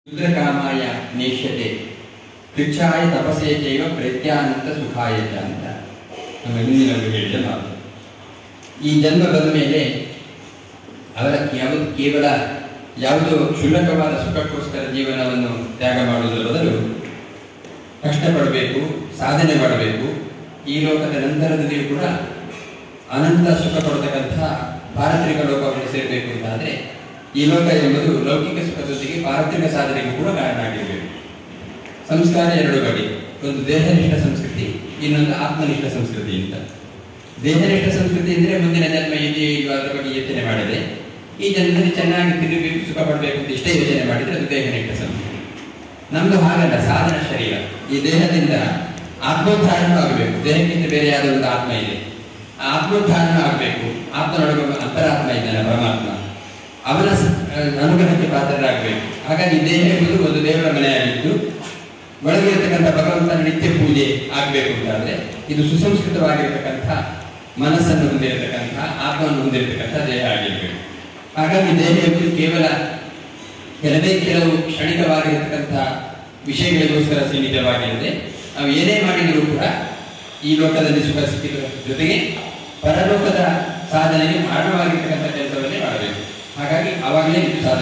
ರುದ್ರಕಾಮಾಯ ನೇಷ್ಯತೆ ಕೃಚ್ಛಾಯ ತಪಸೇ ಚೈವ ಪ್ರತ್ಯಾನಂತ ಸುಖಾಯ ಚ ಅಂತ ನಮ್ಮ ಹಿಂದಿನಲ್ಲಿ ಹೇಳಿದ ಮಾತು. ಈ ಜನ್ಮ ಬಂದ ಮೇಲೆ ಅವರ ಕೇವಲ ಯಾವುದೋ ಕ್ಷುಲ್ಲಕವಾದ ಸುಖಕ್ಕೋಸ್ಕರ ಜೀವನವನ್ನು ತ್ಯಾಗ ಮಾಡುವುದರ ಬದಲು ಕಷ್ಟಪಡಬೇಕು, ಸಾಧನೆ ಮಾಡಬೇಕು. ಈ ಲೋಕದ ನಂತರದಲ್ಲಿಯೂ ಕೂಡ ಅನಂತ ಸುಖ ಕೊಡತಕ್ಕಂತಹ ಪಾರತ್ರಿಕ ಲೋಕವನ್ನು ಸೇರಬೇಕು ಅಂತಾದರೆ ಈ ಲೋಕ ಎಂಬುದು ಲೌಕಿಕ ಸುಖದೊಂದಿಗೆ ಪಾರತ್ರಿಕ ಸಾಧನೆಗೆ ಕೂಡ ಕಾರಣ ಆಗಿರಬೇಕು. ಸಂಸ್ಕಾರ ಎರಡು ಬಗೆ, ಒಂದು ದೇಹನಿಷ್ಠ ಸಂಸ್ಕೃತಿ, ಇನ್ನೊಂದು ಆತ್ಮನಿಷ್ಠ ಸಂಸ್ಕೃತಿ ಅಂತ. ದೇಹನಿಷ್ಠ ಸಂಸ್ಕೃತಿ ಅಂದರೆ ಮುಂದಿನ ಜನ್ಮ ಇದೆಯೇ ಇಲ್ಲೋ ಅದರ ಬಗ್ಗೆ ಯೋಚನೆ ಮಾಡದೆ ಈ ಜನ್ಮದಲ್ಲಿ ಚೆನ್ನಾಗಿ ತಿರುಗಬೇಕು, ಸುಖ ಪಡಬೇಕು ಅಂತ ಇಷ್ಟೇ ಯೋಚನೆ ಮಾಡಿದರೆ ಅದು ದೇಹನಿಷ್ಠ ಸಂಸ್ಕೃತಿ. ನಮ್ದು ಹಾಗಲ್ಲ, ಸಾಧನ ಶರೀರ. ಈ ದೇಹದಿಂದ ಆತ್ಮೋದ್ಧಾರನೂ ಆಗಬೇಕು. ದೇಹಕ್ಕಿಂತ ಬೇರೆಯಾದ ಒಂದು ಆತ್ಮ ಇದೆ, ಆ ಆತ್ಮೋದ್ಧಾರನೂ ಆಗಬೇಕು. ಆತ್ಮನೊಳಗೆ ಅಂತರಾತ್ಮ ಇದ್ದಾನೆ ಪರಮಾತ್ಮ, ಅವನ ಅನುಗ್ರಹಕ್ಕೆ ಪಾತ್ರರಾಗಬೇಕು. ಹಾಗಾಗಿ ದೇಹ ಎಂಬುದು ಒಂದು ದೇವರ ಮನೆಯಾಗಿದ್ದು ಒಳಗೆ ಇರತಕ್ಕಂಥ ಭಗವಂತನ ನಿತ್ಯ ಪೂಜೆ ಆಗಬೇಕು ಅಂತಾದ್ರೆ ಇದು ಸುಸಂಸ್ಕೃತವಾಗಿರತಕ್ಕಂಥ ಮನಸ್ಸನ್ನು ಹೊಂದಿರತಕ್ಕಂಥ ಆತ್ಮವನ್ನು ಹೊಂದಿರತಕ್ಕಂಥ ದೇಹ ಆಗಿರಬೇಕು. ಹಾಗಾಗಿ ದೇಹ ಎಂಬುದು ಕೇವಲ ಕೆಲವು ಕ್ಷಣಿಕವಾಗಿರತಕ್ಕಂಥ ವಿಷಯಗಳಿಗೋಸ್ಕರ ಸೀಮಿತವಾಗಿರದೆ ನಾವು ಏನೇ ಮಾಡಿದರೂ ಕೂಡ ಈ ಲೋಕದಲ್ಲಿ ಸುಖ ಸಿಕ್ಕಿದ ಜೊತೆಗೆ ಪರಲೋಕದ ಸಾಧನೆಗೆ ಕಾರಣವಾಗಿರ್ತಕ್ಕಂಥ ಕೆಲಸವನ್ನೇ ಮಾಡಬೇಕು. ಹಾಗಾಗಿ ಆವಾಗಲೇ ಇದು ಸಾಧನೆ.